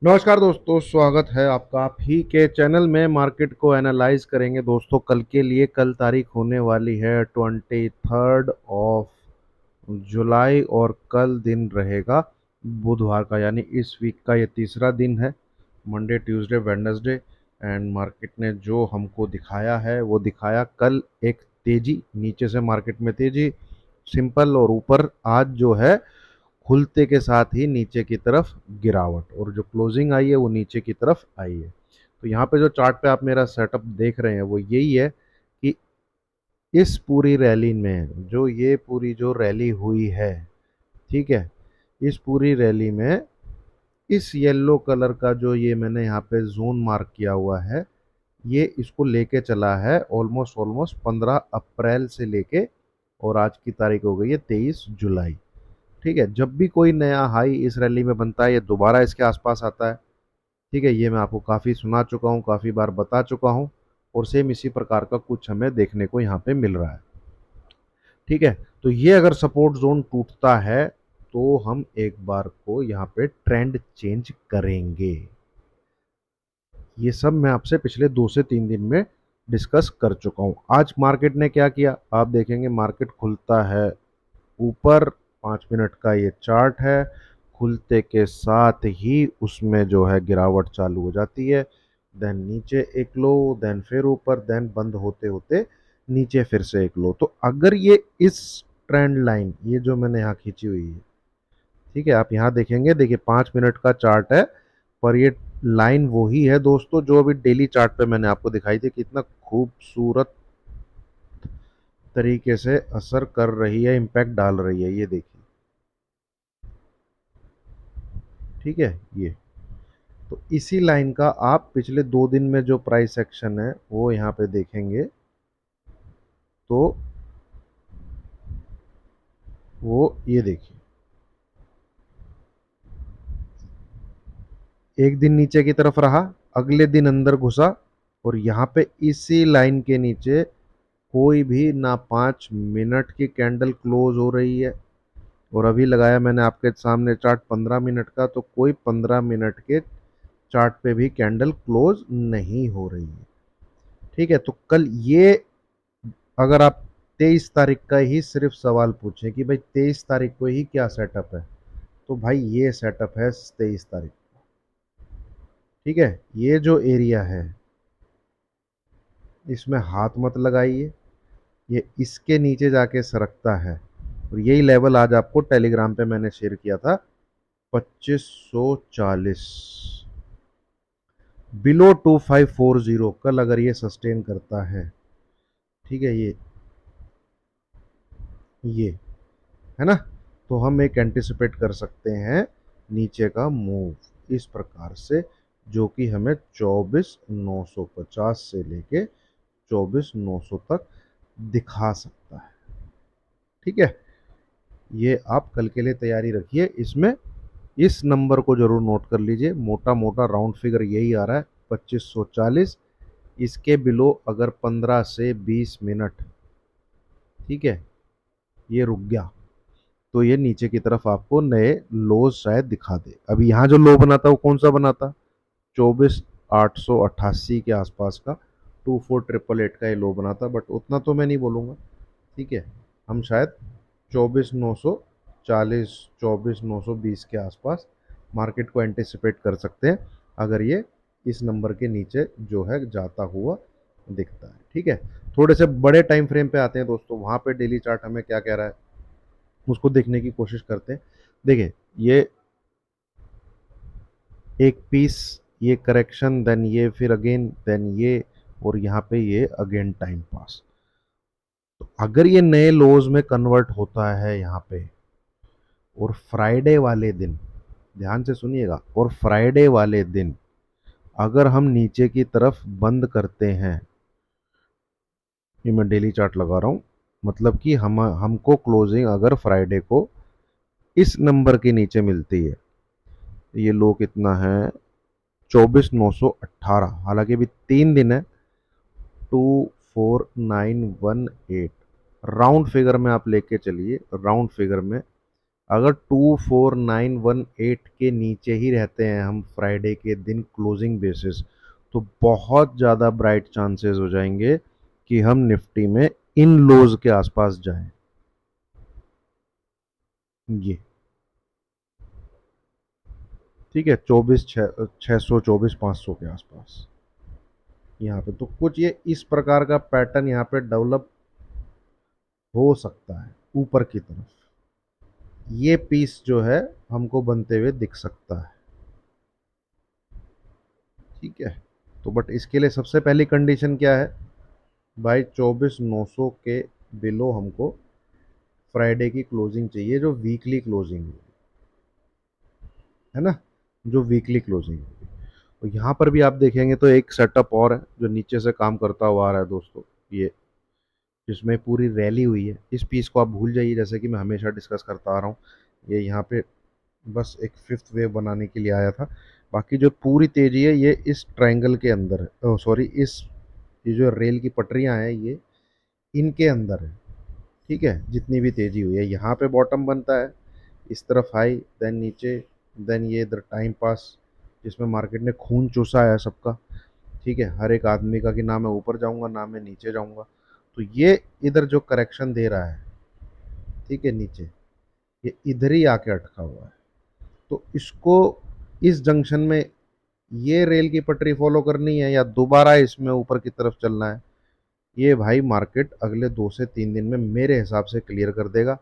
नमस्कार दोस्तों, स्वागत है आपका आप ही के चैनल में। मार्केट को एनालाइज करेंगे दोस्तों कल के लिए। कल तारीख होने वाली है 23 जुलाई और कल दिन रहेगा बुधवार का, यानी इस वीक का ये तीसरा दिन है। Monday, Tuesday, Wednesday. And market ने जो हमको दिखाया है वो दिखाया कल एक तेजी, नीचे से मार्केट में तेजी सिंपल, और ऊपर आज जो है खुलते के साथ ही नीचे की तरफ गिरावट, और जो क्लोजिंग आई है वो नीचे की तरफ आई है। तो यहाँ पे जो चार्ट पे आप मेरा सेटअप देख रहे हैं वो यही है कि इस पूरी रैली में जो ये पूरी जो रैली हुई है, ठीक है, इस पूरी रैली में इस येलो कलर का जो ये मैंने यहाँ पे जोन मार्क किया हुआ है, ये इसको लेके चला है ऑलमोस्ट ऑलमोस्ट 15 अप्रैल से लेके, और आज की तारीख हो गई है 23 जुलाई। ठीक है, जब भी कोई नया हाई इस रैली में बनता है ये दोबारा इसके आसपास आता है। ठीक है, ये मैं आपको काफ़ी सुना चुका हूँ, काफ़ी बार बता चुका हूँ, और सेम इसी प्रकार का कुछ हमें देखने को यहाँ पे मिल रहा है। ठीक है, तो ये अगर सपोर्ट जोन टूटता है तो हम एक बार को यहाँ पे ट्रेंड चेंज करेंगे। ये सब मैं आपसे पिछले 2 से 3 दिन में डिस्कस कर चुका हूँ। आज मार्केट ने क्या किया आप देखेंगे। मार्केट खुलता है ऊपर, 5 मिनट का ये चार्ट है, खुलते के साथ ही उसमें जो है गिरावट चालू हो जाती है। देन नीचे एक लो, देन फिर ऊपर, देन बंद होते होते नीचे फिर से एक लो। तो अगर ये इस ट्रेंड लाइन, ये जो मैंने यहाँ खींची हुई है, ठीक है, आप यहाँ देखेंगे, देखिए 5 मिनट का चार्ट है, पर ये लाइन वही है दोस्तों जो अभी डेली चार्ट पे मैंने आपको दिखाई थी, कितना खूबसूरत तरीके से असर कर रही है, इम्पैक्ट डाल रही है, ये देखिए। ठीक है, ये तो इसी लाइन का आप पिछले 2 दिन में जो प्राइस एक्शन है वो यहाँ पे देखेंगे, तो वो ये देखिए, एक दिन नीचे की तरफ रहा, अगले दिन अंदर घुसा, और यहाँ पे इसी लाइन के नीचे कोई भी ना 5 मिनट की कैंडल क्लोज हो रही है, और अभी लगाया मैंने आपके सामने चार्ट 15 मिनट का, तो कोई 15 मिनट के चार्ट पे भी कैंडल क्लोज नहीं हो रही है। ठीक है, तो कल ये, अगर आप 23 तारीख का ही सिर्फ सवाल पूछें कि भाई 23 तारीख को ही क्या सेटअप है, तो भाई ये सेटअप है 23 तारीख। ठीक है, ये जो एरिया है इसमें हाथ मत लगाइए, ये इसके नीचे जाके सरकता है, और यही लेवल आज आपको टेलीग्राम पे मैंने शेयर किया था, 2540 बिलो 2540। कल अगर ये सस्टेन करता है, ठीक है, ये है ना, तो हम एक एंटिसिपेट कर सकते हैं नीचे का मूव इस प्रकार से, जो कि हमें 24,950 से लेके 24,900 तक दिखा सकता है। ठीक है, ये आप कल के लिए तैयारी रखिए। इसमें इस नंबर को जरूर नोट कर लीजिए, मोटा मोटा राउंड फिगर यही आ रहा है, 2540। इसके बिलो अगर 15 से 20 मिनट, ठीक है, ये रुक गया, तो ये नीचे की तरफ आपको नए लोज शायद दिखा दे। अभी यहाँ जो लो बना था वो कौन सा बना था, 24,888 के आसपास का, 24,888 का ये लो बना था, बट उतना तो मैं नहीं बोलूँगा। ठीक है, हम शायद 24,940, 24,920 के आसपास मार्केट को एंटिसिपेट कर सकते हैं, अगर ये इस नंबर के नीचे जो है जाता हुआ दिखता है। ठीक है, थोड़े से बड़े टाइम फ्रेम पे आते हैं दोस्तों, वहाँ पे डेली चार्ट हमें क्या कह रहा है उसको देखने की कोशिश करते हैं। देखिए, ये एक पीस, ये करेक्शन, देन ये, फिर अगेन, देन ये, और यहाँ पे ये अगेन टाइम पास। तो अगर ये नए लोज में कन्वर्ट होता है यहाँ पे, और फ्राइडे वाले दिन, ध्यान से सुनिएगा, और फ्राइडे वाले दिन अगर हम नीचे की तरफ बंद करते हैं, ये मैं डेली चार्ट लगा रहा हूँ, मतलब कि हमको क्लोजिंग अगर फ्राइडे को इस नंबर के नीचे मिलती है, ये लो कितना है, 24,918, हालांकि अभी 3 दिन है, 24,918, राउंड फिगर में आप लेके चलिए, राउंड फिगर में अगर 24918 के नीचे ही रहते हैं हम फ्राइडे के दिन क्लोजिंग बेसिस, तो बहुत ज़्यादा ब्राइट चांसेस हो जाएंगे कि हम निफ्टी में इन लोज के आसपास जाएं। ये ठीक है, 24,624 500 के आसपास यहाँ पे तो कुछ ये इस प्रकार का पैटर्न यहाँ पे डेवलप हो सकता है ऊपर की तरफ। ये पीस जो है हमको बनते हुए दिख सकता है। ठीक है, तो बट इसके लिए सबसे पहली कंडीशन क्या है भाई, 24,900 के बिलो हमको फ्राइडे की क्लोजिंग चाहिए, जो वीकली क्लोजिंग है ना, जो वीकली क्लोजिंग है। तो यहाँ पर भी आप देखेंगे तो एक सेटअप और है जो नीचे से काम करता हुआ आ रहा है दोस्तों, ये जिसमें पूरी रैली हुई है। इस पीस को आप भूल जाइए, जैसे कि मैं हमेशा डिस्कस करता आ रहा हूँ, ये यहाँ पे बस एक फिफ्थ वेव बनाने के लिए आया था। बाकी जो पूरी तेजी है ये इस ट्रायंगल के अंदर है, सॉरी इस ये जो रेल की पटरियां हैं ये इनके अंदर है। ठीक है, जितनी भी तेजी हुई है यहाँ पे बॉटम बनता है, इस तरफ हाई, देन नीचे, देन ये इधर टाइम पास जिसमें मार्केट ने खून चूसा है सबका। ठीक है, हर एक आदमी का कि ना मैं ऊपर जाऊंगा ना मैं नीचे जाऊंगा। तो ये इधर जो करेक्शन दे रहा है, ठीक है, नीचे ये इधर ही आके अटका हुआ है। तो इसको इस जंक्शन में ये रेल की पटरी फॉलो करनी है या दोबारा इसमें ऊपर की तरफ चलना है, ये भाई मार्केट अगले 2 से 3 दिन में मेरे हिसाब से क्लियर कर देगा।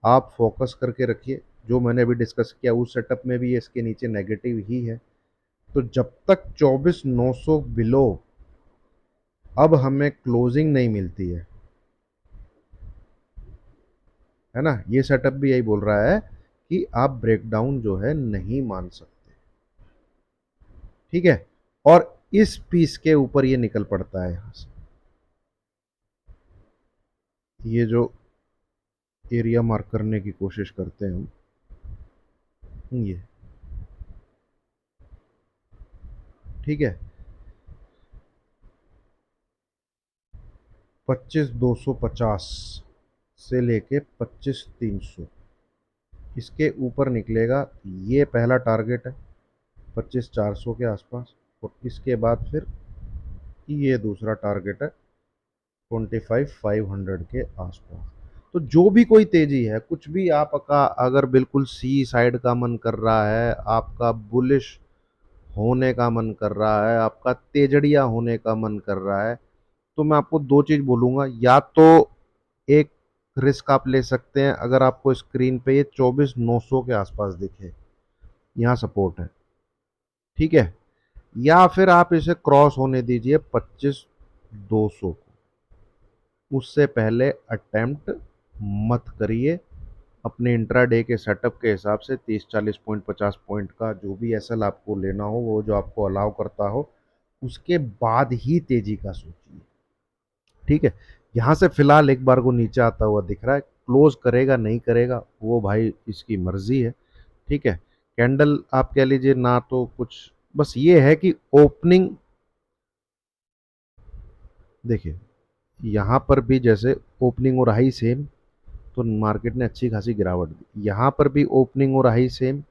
आप फोकस करके रखिए, जो मैंने अभी डिस्कस किया उस सेटअप में भी ये इसके नीचे नेगेटिव ही है। तो जब तक 24,900 बिलो अब हमें क्लोजिंग नहीं मिलती है ना, ये सेटअप भी यही बोल रहा है कि आप ब्रेकडाउन जो है नहीं मान सकते। ठीक है, और इस पीस के ऊपर ये निकल पड़ता है यहां से, ये जो एरिया मार्क करने की कोशिश करते हैं हम, ये ठीक है, 25,250 से लेके 25,300 इसके ऊपर निकलेगा, ये पहला टारगेट है 25,400 के आसपास। और इसके बाद फिर ये दूसरा टारगेट है 25,500 के आसपास। तो जो भी कोई तेजी है, कुछ भी आपका अगर बिल्कुल सी साइड का मन कर रहा है, आपका बुलिश होने का मन कर रहा है, आपका तेजड़िया होने का मन कर रहा है, तो मैं आपको दो चीज बोलूंगा। या तो एक रिस्क आप ले सकते हैं, अगर आपको स्क्रीन पे ये 24,900 के आसपास दिखे, यहाँ सपोर्ट है। ठीक है, या फिर आप इसे क्रॉस होने दीजिए 25,200 को, उससे पहले अटेम्प्ट मत करिए। अपने इंट्राडे के सेटअप के हिसाब से 30 40 पॉइंट 50 पॉइंट का जो भी एसएल आपको लेना हो, वो जो आपको अलाउ करता हो, उसके बाद ही तेजी का सोचिए। ठीक है, यहां से फिलहाल एक बार को नीचे आता हुआ दिख रहा है, क्लोज करेगा नहीं करेगा वो भाई इसकी मर्जी है। ठीक है, कैंडल आप कह लीजिए ना, तो कुछ बस ये है कि ओपनिंग देखिए, यहां पर भी जैसे ओपनिंग और हाई सेम, तो मार्केट ने अच्छी खासी गिरावट दी। यहाँ पर भी ओपनिंग और हाई सेम,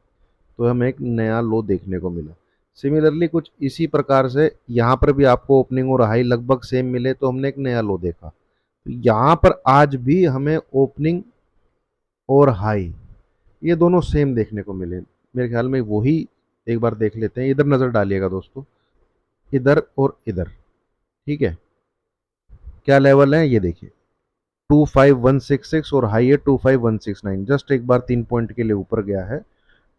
तो हमें एक नया लो देखने को मिला। सिमिलरली कुछ इसी प्रकार से यहाँ पर भी आपको ओपनिंग और हाई लगभग सेम मिले, तो हमने एक नया लो देखा। तो यहाँ पर आज भी हमें ओपनिंग और हाई ये दोनों सेम देखने को मिले। मेरे ख्याल में वही एक बार देख लेते हैं, इधर नज़र डालिएगा दोस्तों, इधर और इधर। ठीक है, क्या लेवल है ये देखिए, 25,166 और हाई है 25,169। जस्ट एक बार 3 पॉइंट के लिए ऊपर गया है,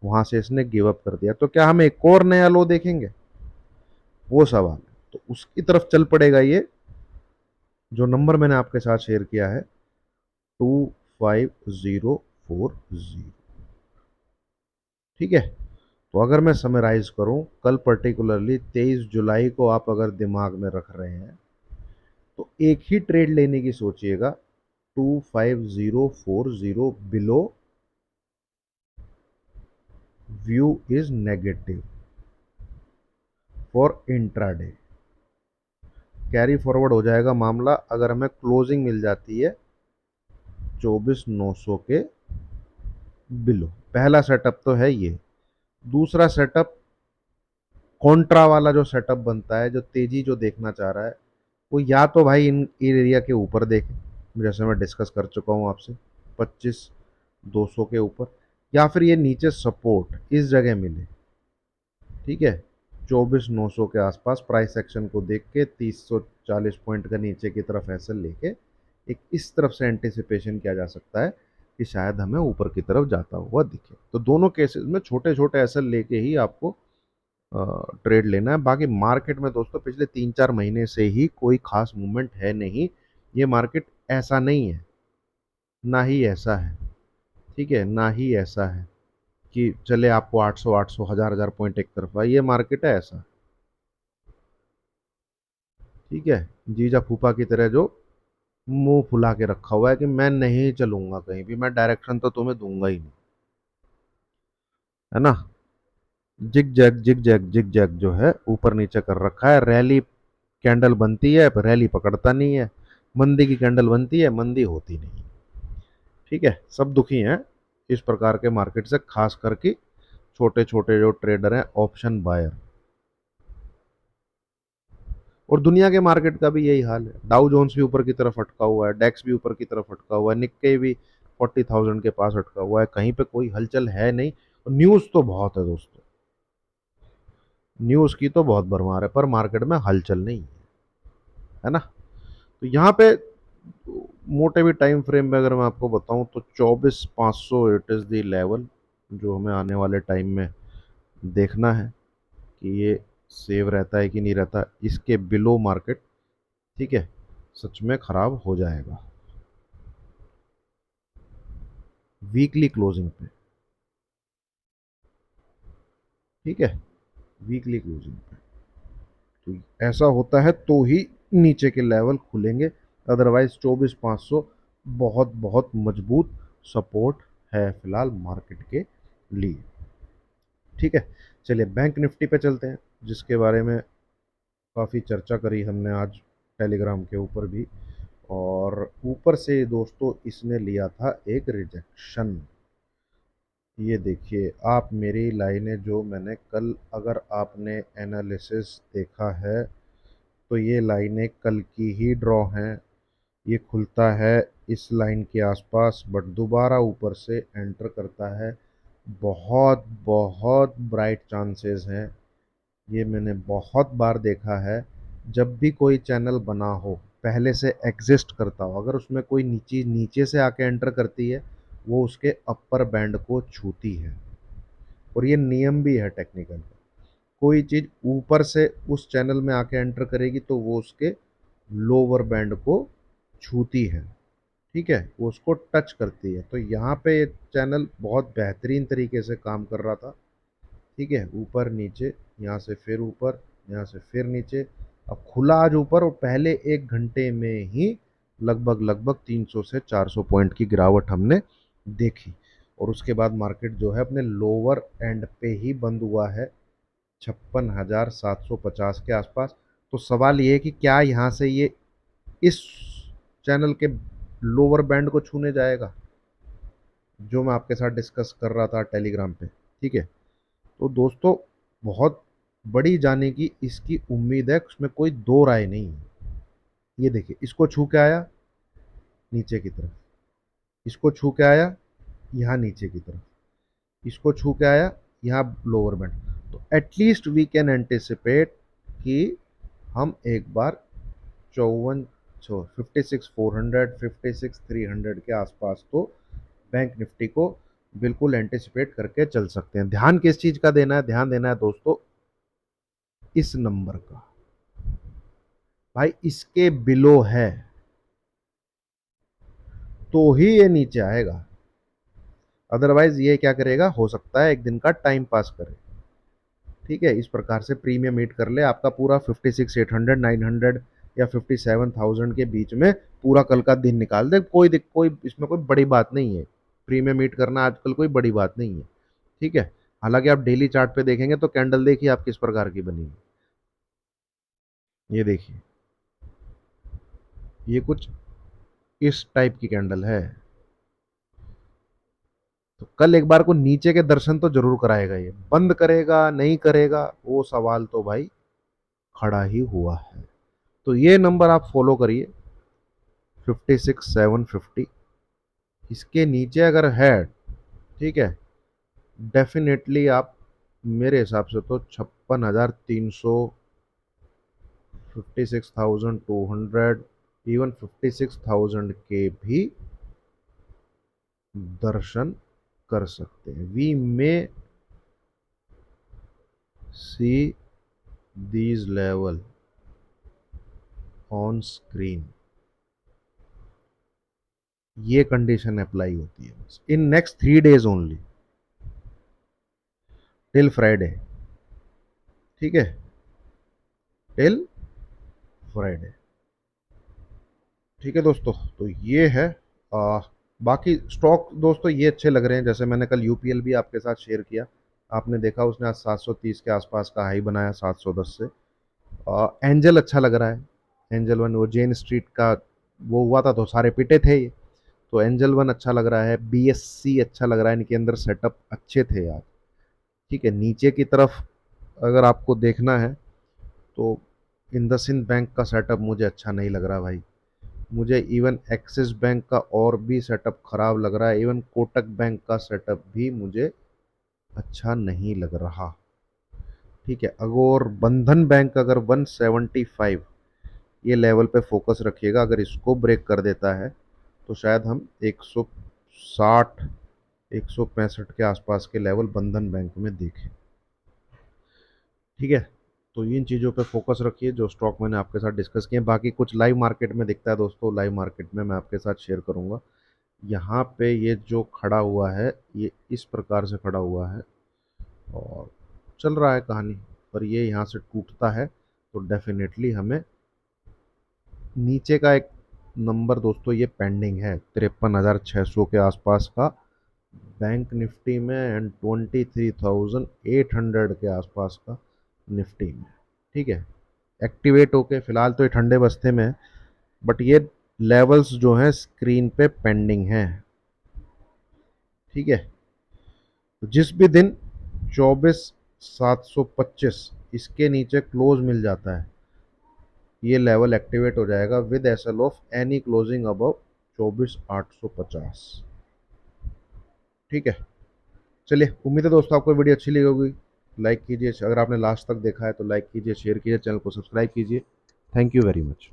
वहां से इसने गिव अप कर दिया। तो क्या हम एक और नया लो देखेंगे, वो सवाल है। तो उसकी तरफ चल पड़ेगा ये, जो नंबर मैंने आपके साथ शेयर किया है 25,040। ठीक है, तो अगर मैं समराइज करूं, कल पर्टिकुलरली 23 जुलाई को आप अगर दिमाग में रख रहे हैं, तो एक ही ट्रेड लेने की सोचिएगा, 25,040 below view is negative for intraday. Carry forward हो जाएगा मामला अगर हमें क्लोजिंग मिल जाती है 24,900 के बिलो। पहला सेटअप तो है ये। दूसरा सेटअप, कॉन्ट्रा वाला जो सेटअप बनता है, जो तेजी जो देखना चाह रहा है, वो या तो भाई इन एरिया के ऊपर देखे, जैसे मैं डिस्कस कर चुका हूँ आपसे, 25,200 के ऊपर, या फिर ये नीचे सपोर्ट इस जगह मिले। ठीक है, 24,900 के आसपास प्राइस एक्शन को देख के 3040 पॉइंट का नीचे की तरफ ऐसे लेके एक इस तरफ से एंटिसिपेशन किया जा सकता है कि शायद हमें ऊपर की तरफ जाता हुआ दिखे। तो दोनों केसेस में छोटे छोटे ऐसे लेके ही आपको ट्रेड लेना है। बाकी मार्केट में दोस्तों पिछले 3-4 महीने से ही कोई खास मूवमेंट है नहीं। ये मार्केट ऐसा नहीं है, ना ही ऐसा है, ठीक है, ना ही ऐसा है कि चले आपको 800 800 हजार हजार पॉइंट एक तरफा। ये मार्केट है ऐसा, ठीक है, जीजा फूफा की तरह जो मुंह फुला के रखा हुआ है कि मैं नहीं चलूंगा कहीं भी, मैं डायरेक्शन तो तुम्हें दूंगा ही नहीं, है ना। Zig zag zig zag zig zag जो है ऊपर नीचे कर रखा है। रैली कैंडल बनती है पर रैली पकड़ता नहीं है, मंदी की कैंडल बनती है, मंदी होती नहीं। ठीक है, सब दुखी हैं इस प्रकार के मार्केट से, खास करके छोटे छोटे जो ट्रेडर हैं, ऑप्शन बायर। और दुनिया के मार्केट का भी यही हाल है। डाउ जोन्स भी ऊपर की तरफ अटका हुआ है, डेक्स भी ऊपर की तरफ अटका हुआ है, निक्के भी 40,000 के पास अटका हुआ है, कहीं पे कोई हलचल है नहीं। न्यूज तो बहुत है दोस्तों, न्यूज की तो बहुत भरमार है, पर मार्केट में हलचल नहीं है ना। तो यहाँ पे मोटे भी टाइम फ्रेम में अगर मैं आपको बताऊं तो 24,500 इट इज द लेवल जो हमें आने वाले टाइम में देखना है कि ये सेव रहता है कि नहीं रहता। इसके बिलो मार्केट, ठीक है, सच में खराब हो जाएगा वीकली क्लोजिंग पे। ठीक है, वीकली क्लोजिंग पे तो ऐसा होता है तो ही नीचे के लेवल खुलेंगे, अदरवाइज 24,500 बहुत बहुत मजबूत सपोर्ट है फिलहाल मार्केट के लिए। ठीक है, चलिए बैंक निफ्टी पे चलते हैं, जिसके बारे में काफ़ी चर्चा करी हमने आज टेलीग्राम के ऊपर भी। और ऊपर से दोस्तों इसने लिया था एक रिजेक्शन। ये देखिए आप मेरी लाइनें जो मैंने कल, अगर आपने एनालिसिस देखा है तो ये लाइनें कल की ही ड्रॉ हैं। ये खुलता है इस लाइन के आसपास बट दोबारा ऊपर से एंटर करता है। बहुत बहुत ब्राइट चांसेस हैं, ये मैंने बहुत बार देखा है। जब भी कोई चैनल बना हो, पहले से एग्जिस्ट करता हो, अगर उसमें कोई नीचे नीचे से आके एंटर करती है, वो उसके अपर बैंड को छूती है। और ये नियम भी है टेक्निकल। कोई चीज़ ऊपर से उस चैनल में आके एंटर करेगी तो वो उसके लोअर बैंड को छूती है। ठीक है, वो उसको टच करती है। तो यहाँ पे ये चैनल बहुत बेहतरीन तरीके से काम कर रहा था। ठीक है, ऊपर नीचे, यहाँ से फिर ऊपर, यहाँ से फिर नीचे। अब खुला आज ऊपर और पहले 1 घंटे में ही लगभग लगभग 300 से 400 पॉइंट की गिरावट हमने देखी। और उसके बाद मार्केट जो है अपने लोअर एंड पे ही बंद हुआ है, 56,750 के आसपास। तो सवाल ये है कि क्या यहाँ से ये इस चैनल के लोअर बैंड को छूने जाएगा, जो मैं आपके साथ डिस्कस कर रहा था टेलीग्राम पे। ठीक है, तो दोस्तों बहुत बड़ी जाने की इसकी उम्मीद है, उसमें कोई दो राय नहीं है। ये देखिए इसको छू के आया नीचे की तरफ, इसको छू के आया यहाँ नीचे की तरफ, इसको छू के आया यहाँ लोअर बैंड। तो एटलीस्ट वी कैन एंटिसिपेट कि हम एक बार 56,400 56,300 के आसपास तो बैंक निफ्टी को बिल्कुल एंटिसिपेट करके चल सकते हैं। ध्यान किस चीज का देना है, ध्यान देना है दोस्तों इस नंबर का। भाई इसके बिलो है तो ही ये नीचे आएगा, अदरवाइज ये क्या करेगा, हो सकता है एक दिन का टाइम पास करे। ठीक है, इस प्रकार से प्रीमियम मीट कर ले आपका पूरा 56,800 900 या 57,000 के बीच में पूरा कल का दिन निकाल दे। कोई इसमें कोई बड़ी बात नहीं है, प्रीमियम मीट करना आजकल कोई बड़ी बात नहीं है। ठीक है, हालांकि आप डेली चार्ट पे देखेंगे तो कैंडल देखिए आप किस प्रकार की बनी है। ये देखिए, ये कुछ इस टाइप की कैंडल है। तो कल एक बार को नीचे के दर्शन तो जरूर कराएगा, ये बंद करेगा नहीं करेगा वो सवाल तो भाई खड़ा ही हुआ है। तो ये नंबर आप फॉलो करिए, 56,750। इसके नीचे अगर है, ठीक है, डेफिनेटली आप, मेरे हिसाब से तो 56,300, 56,200, इवन 56,000 के भी दर्शन कर सकते हैं। We may see these level on screen. ये कंडीशन अप्लाई होती है in next 3 days only, till Friday. ठीक है, टिल फ्राइडे। ठीक है दोस्तों, तो ये है। आ, बाकी स्टॉक दोस्तों ये अच्छे लग रहे हैं, जैसे मैंने कल यूपीएल भी आपके साथ शेयर किया, आपने देखा उसने आज 730 के आसपास का हाई बनाया, 710 से। एंजल अच्छा लग रहा है, एंजल वन, वो जेन स्ट्रीट का वो हुआ था तो सारे पिटे थे ये, तो एंजल वन अच्छा लग रहा है, बीएससी अच्छा लग रहा है, इनके अंदर सेटअप अच्छे थे यार। ठीक है, नीचे की तरफ अगर आपको देखना है तो इंडसइंड बैंक का सेटअप मुझे अच्छा नहीं लग रहा भाई। मुझे इवन एक्सिस बैंक का और भी सेटअप खराब लग रहा है, इवन कोटक बैंक का सेटअप भी मुझे अच्छा नहीं लग रहा। ठीक है, अगर बंधन बैंक अगर 175 ये लेवल पे फोकस रखिएगा, अगर इसको ब्रेक कर देता है तो शायद हम 160, 165 के आसपास के लेवल बंधन बैंक में देखें। ठीक है, तो इन चीज़ों पे फोकस रखिए जो स्टॉक मैंने आपके साथ डिस्कस किए। बाकी कुछ लाइव मार्केट में दिखता है दोस्तों, लाइव मार्केट में मैं आपके साथ शेयर करूंगा। यहाँ पे ये जो खड़ा हुआ है ये इस प्रकार से खड़ा हुआ है और चल रहा है कहानी, पर ये यहाँ से टूटता है तो डेफिनेटली हमें नीचे का एक नंबर दोस्तों ये पेंडिंग है 53,600 के आसपास का बैंक निफ्टी में, एंड 23,800 के आसपास का निफ्टी में। ठीक है, एक्टिवेट होके फिलहाल तो ये ठंडे बस्ते में है, बट ये लेवल्स जो हैं स्क्रीन पे पेंडिंग हैं। ठीक है, तो जिस भी दिन 24,725 इसके नीचे क्लोज मिल जाता है, ये लेवल एक्टिवेट हो जाएगा with SL of any closing above 24,850। ठीक है, चलिए, उम्मीद है दोस्तों आपको वीडियो अच्छी लगी होगी। लाइक कीजिए, अगर आपने लास्ट तक देखा है तो लाइक कीजिए, शेयर कीजिए, चैनल को सब्सक्राइब कीजिए। Thank you very much.